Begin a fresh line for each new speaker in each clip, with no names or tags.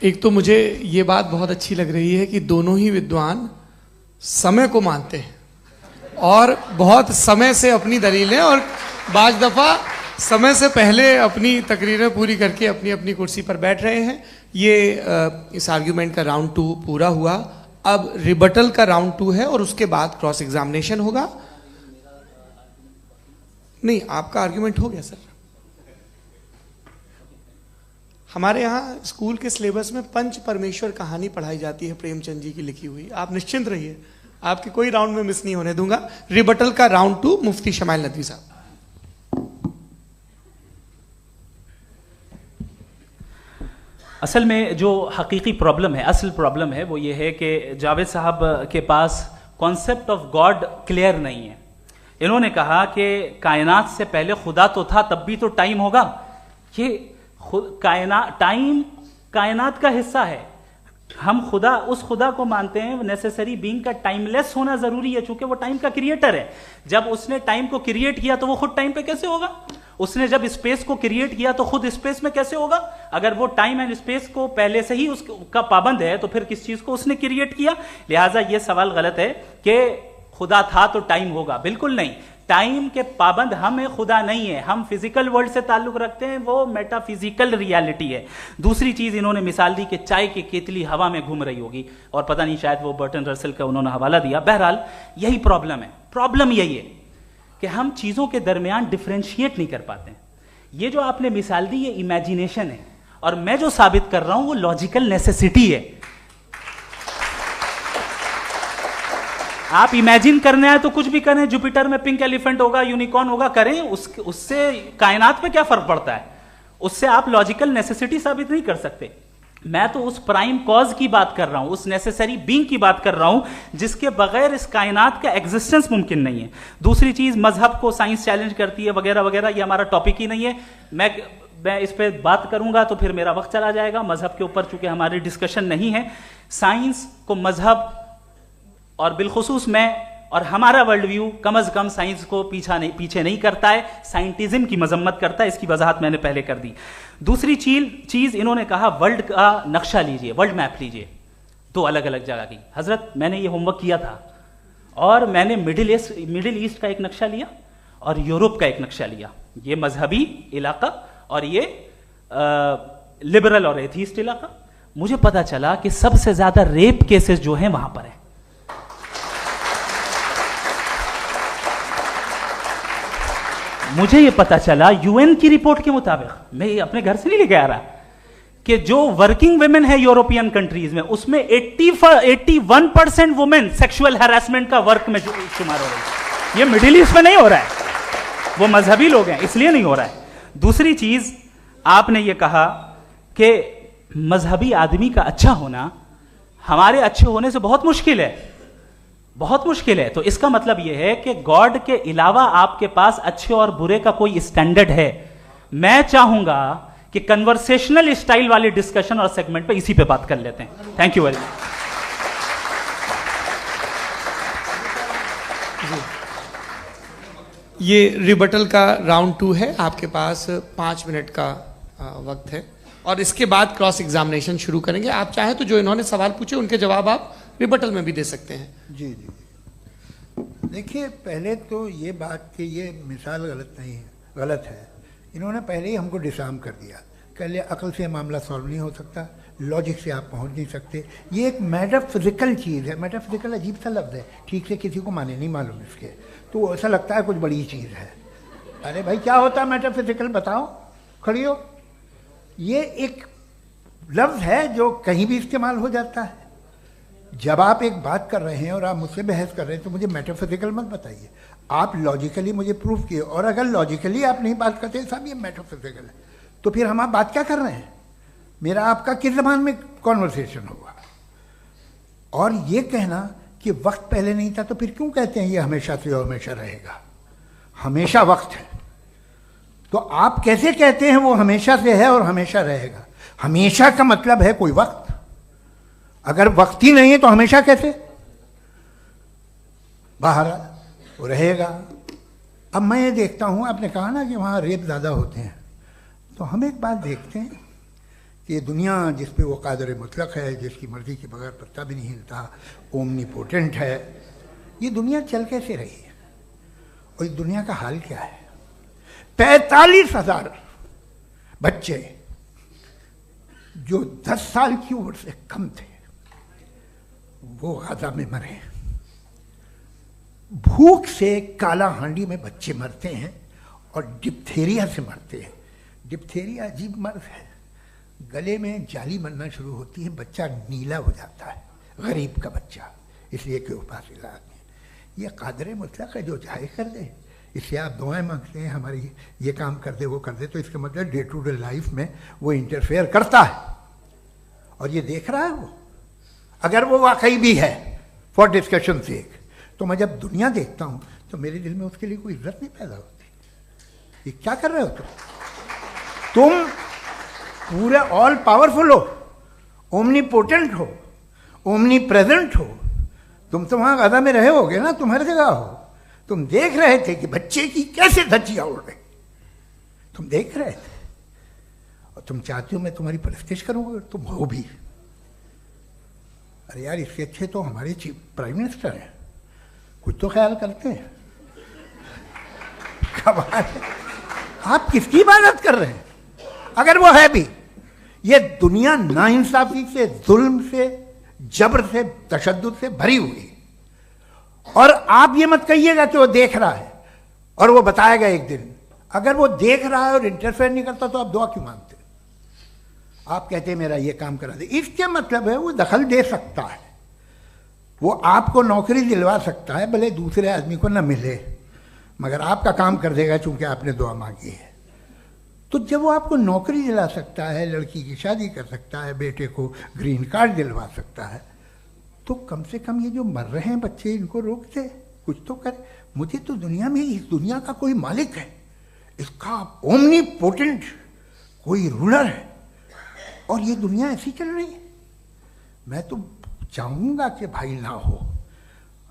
एक तो मुझे ये बात बहुत अच्छी लग रही है कि दोनों ही विद्वान समय को मानते हैं और बहुत समय से अपनी दलीलें और बाज दफा समय से पहले अपनी तकरीरें पूरी करके अपनी अपनी कुर्सी पर बैठ रहे हैं। ये इस आर्ग्यूमेंट का राउंड 2 पूरा हुआ। अब रिबटल का राउंड 2 है और उसके बाद क्रॉस एग्जामिनेशन होगा। नहीं, आपका आर्ग्यूमेंट हो गया सर। हमारे यहाँ स्कूल के सिलेबस में पंच परमेश्वर कहानी पढ़ाई जाती है, प्रेमचंद जी की लिखी हुई। आप निश्चिंत रहिए, आपके कोई राउंड में मिस नहीं होने दूंगा। रिबटल का राउंड 2, मुफ्ती शमाइल नदवी साहब।
असल में जो हकीकी प्रॉब्लम है, असल प्रॉब्लम है वो ये है कि जावेद साहब के पास कॉन्सेप्ट ऑफ गॉड क्लियर नहीं है। इन्होंने कहा कि कायनात से पहले खुदा तो था, तब भी तो टाइम होगा। ये टाइम कायनात का हिस्सा है। हम खुदा, उस खुदा को मानते हैं नेसेसरी बीइंग का टाइमलेस होना जरूरी है, चूंकि वो टाइम का क्रिएटर है। जब उसने टाइम को क्रिएट किया तो वो खुद टाइम पे कैसे होगा? उसने जब स्पेस को क्रिएट किया तो खुद स्पेस में कैसे होगा? अगर वो टाइम एंड स्पेस को पहले से ही उसका पाबंद है तो फिर किस चीज को उसने क्रिएट किया? लिहाजा ये सवाल गलत है कि खुदा था तो टाइम होगा। बिल्कुल नहीं, टाइम के पाबंद हम है, खुदा नहीं है। हम फिजिकल वर्ल्ड से ताल्लुक रखते हैं, वो मेटाफिजिकल रियलिटी है। दूसरी चीज इन्होंने मिसाल दी कि चाय की केतली हवा में घूम रही होगी, और पता नहीं शायद वो बर्टन रसल का उन्होंने हवाला दिया। बहरहाल यही प्रॉब्लम है। प्रॉब्लम यही है कि हम चीजों के दरमियान डिफरेंशिएट नहीं कर पाते। ये जो आपने मिसाल दी ये इमेजिनेशन है, और मैं जो साबित कर रहा हूं वो लॉजिकल नेसेसिटी है। आप इमेजिन करने आए तो कुछ भी करें, जुपिटर में पिंक एलिफेंट होगा, यूनिकॉर्न होगा, करें, उससे कायनात पे क्या फर्क पड़ता है? उससे आप लॉजिकल नेसेसिटी साबित नहीं कर सकते। मैं तो उस प्राइम कॉज की बात कर रहा हूं, उस नेसेसरी बीइंग की बात कर रहा हूं जिसके बगैर इस कायनात का एग्जिस्टेंस मुमकिन नहीं है। दूसरी चीज, मजहब को साइंस चैलेंज करती है वगैरह वगैरह, ये हमारा टॉपिक ही नहीं है। मैं इस पे बात करूंगा तो फिर मेरा वक्त चला जाएगा। मजहब के ऊपर चूंकि हमारी डिस्कशन नहीं है, साइंस को मजहब और बिलखुसूस मैं और हमारा वर्ल्ड व्यू कम अज कम साइंस को पीछे नहीं करता है, साइंटिज्म की मजम्मत करता है। इसकी वजाहत मैंने पहले कर दी। दूसरी चीज इन्होंने कहा वर्ल्ड का नक्शा लीजिए, वर्ल्ड मैप लीजिए, 2 अलग अलग जगह की। हजरत, मैंने ये होमवर्क किया था और मैंने मिडिल ईस्ट का एक नक्शा लिया और यूरोप का एक नक्शा लिया। ये मजहबी इलाका और ये लिबरल और एथीस्ट इलाका। मुझे पता चला कि सबसे ज्यादा रेप केसेस जो हैं वहां पर है। मुझे ये पता चला यूएन की रिपोर्ट के मुताबिक, मैं ये अपने घर से नहीं लेके आ रहा, कि जो वर्किंग वुमेन है यूरोपियन कंट्रीज में, उसमें 81% वुमेन सेक्सुअल हैरेसमेंट का वर्क में शुमार हो रही है। ये मिडिल ईस्ट में नहीं हो रहा है, वो मजहबी लोग हैं इसलिए नहीं हो रहा है। दूसरी चीज, आपने ये कहा कि मजहबी आदमी का अच्छा होना हमारे अच्छे होने से बहुत मुश्किल है, बहुत मुश्किल है। तो इसका मतलब यह है कि गॉड के अलावा आपके पास अच्छे और बुरे का कोई स्टैंडर्ड है। मैं चाहूंगा कि कन्वर्सेशनल स्टाइल वाले डिस्कशन और सेगमेंट पे इसी पे बात कर लेते हैं। Thank you very much.
ये रिबटल का राउंड 2 है। आपके पास 5 मिनट का वक्त है और इसके बाद क्रॉस एग्जामिनेशन शुरू करेंगे। आप चाहें तो जो इन्होंने सवाल पूछे उनके जवाब आप रिबटल में भी दे सकते हैं।
जी जी, देखिए, पहले तो ये बात कि ये मिसाल गलत नहीं है, गलत है। इन्होंने पहले ही हमको डिसार्म कर दिया। कह लिया अकल से मामला सॉल्व नहीं हो सकता, लॉजिक से आप पहुंच नहीं सकते। ये एक मेटाफिजिकल चीज़ है। मेटाफिजिकल अजीब सा लफ्ज़ है, ठीक से किसी को माने नहीं मालूम इसके, तो ऐसा लगता है कुछ बड़ी चीज़ है। अरे भाई, क्या होता है मेटाफिजिकल, बताओ, खड़ी हो। ये एक लफ्ज़ है जो कहीं भी इस्तेमाल हो जाता है। जब आप एक बात कर रहे हैं और आप मुझसे बहस कर रहे हैं तो मुझे मेटाफिजिकल मत बताइए, आप लॉजिकली मुझे प्रूफ किए। और अगर लॉजिकली आप नहीं बात करते साहब ये मेटाफिजिकल है, तो फिर हम आप बात क्या कर रहे हैं? मेरा आपका किस ज़बान में कॉन्वर्सेशन होगा? और ये कहना कि वक्त पहले नहीं था, तो फिर क्यों कहते हैं ये हमेशा से और हमेशा रहेगा? हमेशा वक्त है, तो आप कैसे कहते हैं वो हमेशा से है और हमेशा रहेगा? हमेशा का मतलब है कोई वक्त, अगर वक्त ही नहीं है तो हमेशा कैसे? बाहर वो रहेगा। अब मैं ये देखता हूँ, आपने कहा ना कि वहाँ रेप ज़्यादा होते हैं, तो हम एक बात देखते हैं कि ये दुनिया जिस पे वो कादर मुतलक है, जिसकी मर्जी के बगैर पत्ता भी नहीं हिलता, ओमनीपोटेंट है, ये दुनिया चल कैसे रही है और इस दुनिया का हाल क्या है? 45,000 बच्चे जो 10 साल की उम्र से कम थे वो गाजा में मरे। भूख से काला हांडी में बच्चे मरते हैं और डिप्थेरिया से मरते हैं। डिप्थेरिया अजीब मर्ज है, गले में जाली बनना शुरू होती है, बच्चा नीला हो जाता है, गरीब का बच्चा, इसलिए कि उपास इलाज में। ये कादर मुतलक है जो चाहे कर दे, इससे आप दुआएं मांगते हैं हमारी ये काम कर दे वो कर दे, तो इसका मतलब डे टू डे लाइफ में वो इंटरफेयर करता है और ये देख रहा है वो। अगर वो वाकई भी है फॉर डिस्कशन से, तो मैं जब दुनिया देखता हूं तो मेरे दिल में उसके लिए कोई इज्जत नहीं पैदा होती। ये क्या कर रहे हो तुम पूरे ऑल पावरफुल हो, ओमनीपोटेंट हो, ओमनी प्रेजेंट हो, तुम तो वहां गाजा में रहे होगे ना, तुम हर जगह हो। तुम देख रहे थे कि बच्चे की कैसे धज्जियां उड़ रही, तुम देख रहे थे और तुम चाहते हो मैं तुम्हारी परस्तिश करूंगा, तुम हो भी। अरे यार, इसके अच्छे तो हमारे चीफ प्राइम मिनिस्टर हैं, कुछ तो ख्याल करते हैं। कमाल है, आप किसकी इबादत कर रहे हैं? अगर वो है भी, ये दुनिया नाइंसाफी से, जुल्म से, जबर से, तशद्दुद से भरी हुई। और आप ये मत कहिएगा कि वो देख रहा है और वो बताएगा एक दिन। अगर वो देख रहा है और इंटरफेयर नहीं करता तो आप दुआ क्यों मांगते? आप कहते हैं मेरा ये काम करा दे, इसके मतलब है वो दखल दे सकता है, वो आपको नौकरी दिलवा सकता है, भले दूसरे आदमी को न मिले, मगर आपका काम कर देगा चूंकि आपने दुआ मांगी है। तो जब वो आपको नौकरी दिला सकता है, लड़की की शादी कर सकता है, बेटे को ग्रीन कार्ड दिलवा सकता है, तो कम से कम ये जो मर रहे हैं बच्चे, इनको रोक दे, कुछ तो करे। मुझे तो दुनिया में, इस दुनिया का कोई मालिक है, इसका ओमनीपोटेंट कोई रूलर है और ये दुनिया ऐसी चल रही है। मैं तो चाहूंगा कि भाई ना हो,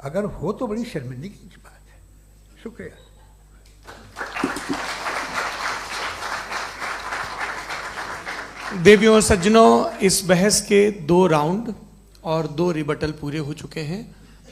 अगर हो तो बड़ी शर्मिंदगी की बात है। शुक्रिया।
देवियों और सज्जनों, इस बहस के 2 राउंड और 2 रिबटल पूरे हो चुके हैं।